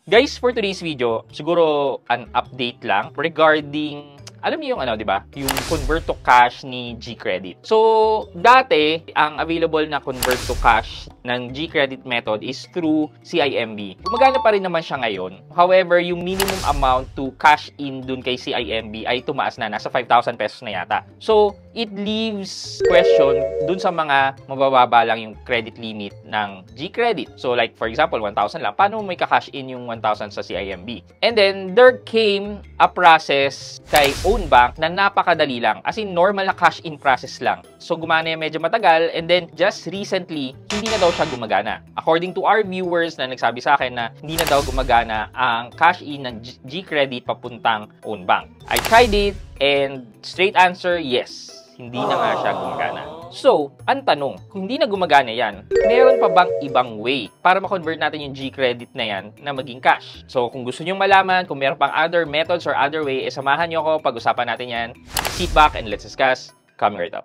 Guys, for today's video, siguro an update lang regarding, alam niyo yung di ba? Yung convert to cash ni GCredit. So, dati, ang available na convert to cash ng GCredit method is through CIMB. Gumagana pa rin naman siya ngayon. However, yung minimum amount to cash in dun kay CIMB ay tumaas na. Nasa 5,000 pesos na yata. So, it leaves question dun sa mga mabababa lang yung credit limit ng GCredit. So, like for example, 1,000 lang. Paano may ka-cash in yung 1,000 sa CIMB? And then, there came a process kay own bank na napakadali lang. As in, normal na cash in process lang. So, gumana yung medyo matagal and then just recently, hindi na daw siya gumagana. According to our viewers na nagsabi sa akin na hindi na daw gumagana ang cash in ng GCredit papuntang own bank. I tried it and straight answer, yes. Hindi na nga siya gumagana. So, ang tanong, kung hindi na gumagana yan, meron pa bang ibang way para ma-convert natin yung GCredit na yan na maging cash? So, kung gusto nyo malaman, kung meron pang other methods or other way, samahan nyo ako, pag-usapan natin yan. Sit back and let's discuss. Coming right up.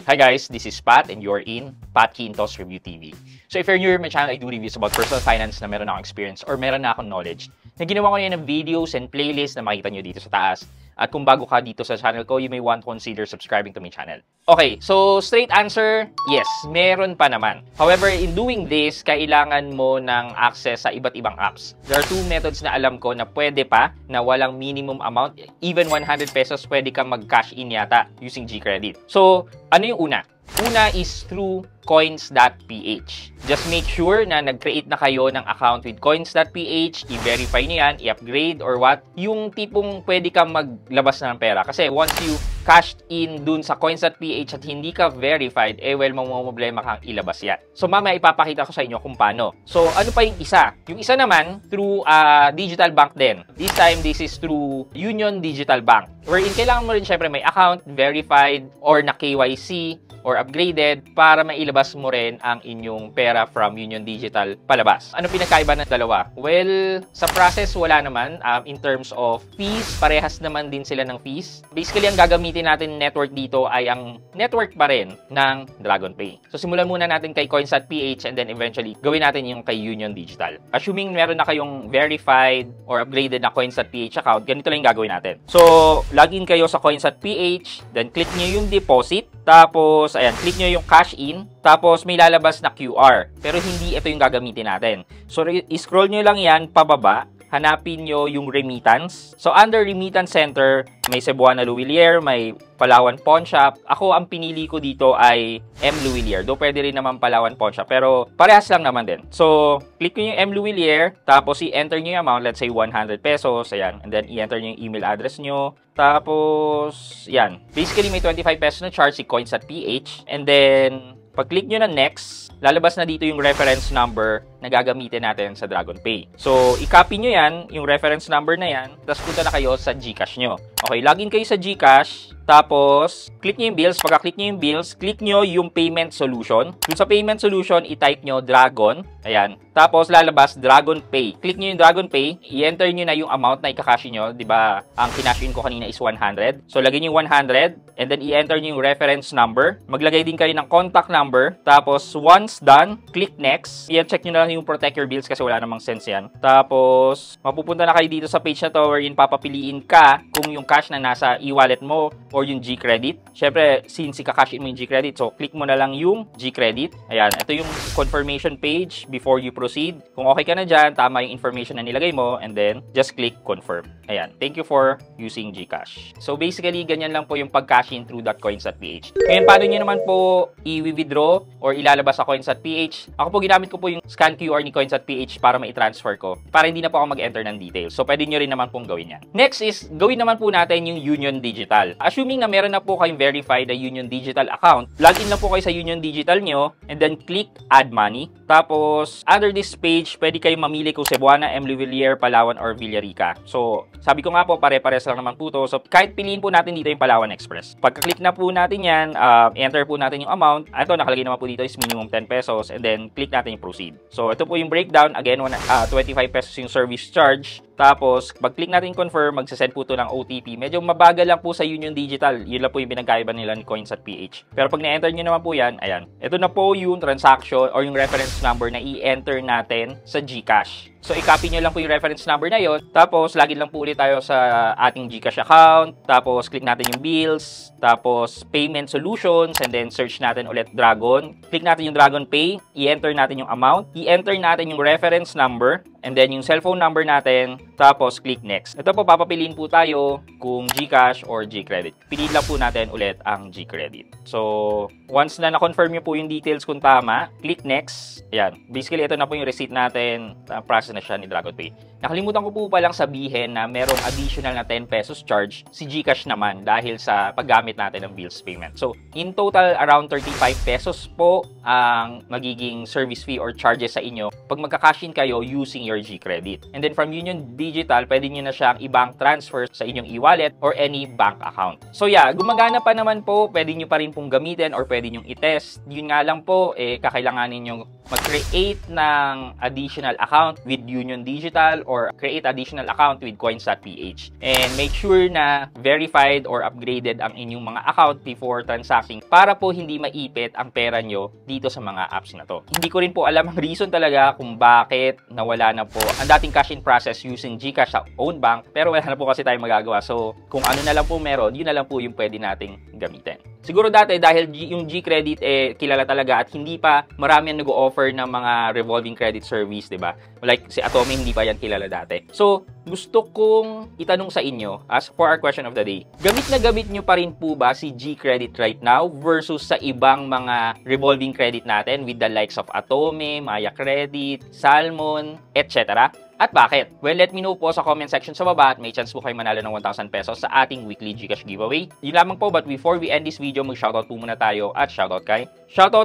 Hi guys, this is Pat and you're in Pat Quintos Review TV. So if you're new to my channel, I do reviews about personal finance na meron akong experience or meron na akong knowledge. Na ginawa ko yan ng videos and playlists na makita nyo dito sa taas. At kung bago ka dito sa channel ko, you may want to consider subscribing to my channel. Okay, so straight answer, yes, meron pa naman. However, in doing this, kailangan mo ng access sa iba't ibang apps. There are two methods na alam ko na pwede pa, na walang minimum amount. Even 100 pesos, pwede kang mag-cash in yata using GCredit. So, ano yung una? Una is through coins.ph. Just make sure na nag-create na kayo ng account with coins.ph, i-verify nyo yan, i-upgrade or what, yung tipong pwede kang maglabas na ng pera. Kasi once you cashed in dun sa coins.ph at hindi ka verified, mamumblema kang ilabas yan. So mamaya ipapakita ko sa inyo kung paano. So ano pa yung isa? Yung isa naman, through digital bank din. This time, this is through Union Digital Bank. Wherein kailangan mo rin syempre may account, verified, or na KYC, or upgraded para mailabas mo rin ang inyong pera from Union Digital palabas. Ano pinagkaiba ng dalawa? Well, sa process wala naman. In terms of fees, parehas naman din sila ng fees. Basically, ang gagamitin natin network dito ay ang network pa rin ng DragonPay. So, simulan muna natin kay coins.ph and then eventually gawin natin yung kay Union Digital. Assuming meron na kayong verified or upgraded na coins.ph account, ganito lang yung gagawin natin. So, login kayo sa coins.ph, then click nyo yung deposit, tapos, ayan, click nyo yung cash in, tapos may lalabas na QR. Pero hindi ito yung gagamitin natin. So, i-scroll nyo lang yan pababa, hanapin nyo yung remittance. So, under remittance center, may Cebuana Luwilier, may Palawan Pawn Shop. Ako, ang pinili ko dito ay M. Luwilier. Do pwede rin naman Palawan Pawn Shop, pero parehas lang naman din. So, click nyo yung M. Luwilier, tapos i-enter nyo yung amount, let's say 100 pesos, ayan. And then, i-enter nyo yung email address nyo. Tapos, yan. Basically, may 25 pesos na charge si coins.ph. And then, pag-click nyo na next, lalabas na dito yung reference number na gagamitin natin sa DragonPay. So, i-copy nyo yan, yung reference number na yan, tapos punta na kayo sa GCash nyo. Okay, login kayo sa GCash, tapos, click nyo yung bills. Pagka-click nyo yung bills, click nyo yung payment solution. Dun sa payment solution, i-type nyo Dragon. Ayan. Tapos, lalabas DragonPay. Click nyo yung DragonPay. I-enter nyo na yung amount na i-cash nyo. Diba, ang kinash in ko kanina is 100. So, lagyan nyo yung 100. And then, i-enter nyo yung reference number. Maglagay din kayo ng contact number. Tapos, once done, click next. I-check nyo na lang yung protect your bills kasi wala namang sense yan. Tapos, mapupunta na kayo dito sa page na to wherein papapiliin ka kung yung cash na nasa e-wallet mo or yung GCredit. Syempre, since ika-cash in mo yung GCredit, so click mo na lang yung GCredit. Ayan, ito yung confirmation page before you proceed. Kung okay ka na dyan, tama yung information na nilagay mo, and then just click confirm. Ayan, thank you for using GCash. So basically, ganyan lang po yung pag-cash in through .coins.ph. Ngayon, paano nyo naman po i-withdraw or ilalabas sa coins.ph? Ako po, ginamit ko po yung scan QR ni coins.ph para ma-transfer ko. Para hindi na po ako mag-enter ng details. So pwede nyo rin naman pong gawin yan. Next is, gawin naman po natin yung Union Digital. Assuming na meron na po kayong verified na Union Digital account, login lang po kayo sa Union Digital nyo, and then click Add Money. Tapos, under this page, pwede kayong mamili kung Cebuana, M. Luwilier, Palawan, or Villarica. So, sabi ko nga po, pare-pares lang naman po to. So, kahit piliin po natin dito yung Palawan Express. Pagka-click na po natin yan, enter po natin yung amount. Ito, nakalagay naman po dito is minimum 10 pesos, and then click natin yung proceed. So, ito po yung breakdown. Again, 25 pesos yung service charge. Tapos, pag-click natin confirm, magsasend po ito ng OTP. Medyo mabagal lang po sa Union Digital. Yun lang po yung pinagkaiba nila ni Coins@ph. Pero pag na-enter nyo naman po yan, ayan. Ito na po yung transaction or yung reference number na i-enter natin sa GCash. So, i-copy nyo lang po yung reference number na yon. Tapos, login lang po ulit tayo sa ating GCash account. Tapos, click natin yung bills. Tapos, payment solutions. And then, search natin ulit Dragon. Click natin yung Dragon Pay. I-enter natin yung amount. I-enter natin yung reference number. And then, yung cellphone number natin. Tapos, click next. Ito po, papapiliin po tayo kung GCash or GCredit. Piliin lang po natin ulit ang GCredit. So, once na na-confirm nyo po yung details kung tama, click next. Ayan. Basically, ito na po yung receipt natin. Process na siya ni Dragon Pay. Nakalimutan ko po palang sabihin na merong additional na 10 pesos charge si GCash naman dahil sa paggamit natin ng bills payment. So, in total, around 35 pesos po ang magiging service fee or charges sa inyo pag magka-cash in kayo using your GCredit. And then from Union Digital, pwede nyo na siyang i-bank transfer sa inyong e-wallet or any bank account. So yeah, gumagana pa naman po. Pwede nyo pa rin pong gamitin or pwede nyo i-test. Yun nga lang po, kakailanganin nyo mag-create ng additional account with Union Digital or create additional account with Coins@ph. And make sure na verified or upgraded ang inyong mga account before transacting para po hindi maipit ang pera nyo dito sa mga apps na to. Hindi ko rin po alam ang reason talaga kung bakit nawala na po ang dating cash-in process using GCash sa own bank, pero wala na po kasi tayong magagawa. So, kung ano na lang po meron, yun na lang po yung pwede nating gamitin. Siguro dati dahil yung GCredit kilala talaga at hindi pa marami ang nag-o-offer ng mga revolving credit service, 'di ba? Like si Atome hindi pa yan kilala dati. So, gusto kong itanong sa inyo as for our question of the day. Gamit na gamit nyo pa rin po ba si GCredit right now versus sa ibang mga revolving credit natin with the likes of Atome, Maya Credit, Salmon, etc.? At bakit? Well, let me know po sa comment section sa baba at may chance po kayo manalo ng 1,000 pesos sa ating weekly GCash giveaway. Yun lamang po, but before we end this video, mag-shoutout po muna tayo at shoutout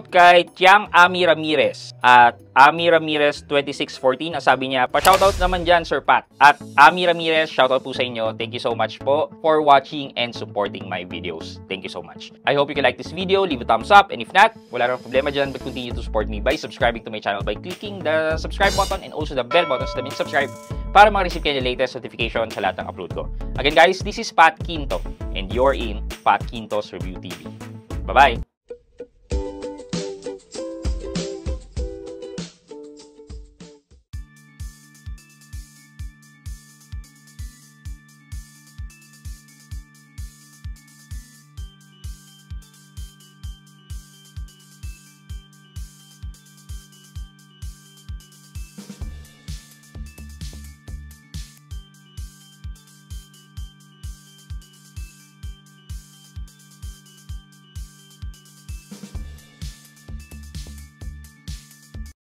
kay Tiang Ami Ramirez at Ami Ramirez 2614. Sabi niya, pa-shoutout naman dyan, Sir Pat. At Ami Ramirez, shoutout po sa inyo. Thank you so much po for watching and supporting my videos. Thank you so much. I hope you can like this video, leave a thumbs up, and if not, wala rin problema dyan, but continue to support me by subscribing to my channel by clicking the subscribe button and also the bell button so that means subscribe para ma-receive kayo yung latest notification sa lahat ng upload ko. Again guys, this is Pat Quinto and you're in Pat Quinto's Review TV. Bye-bye!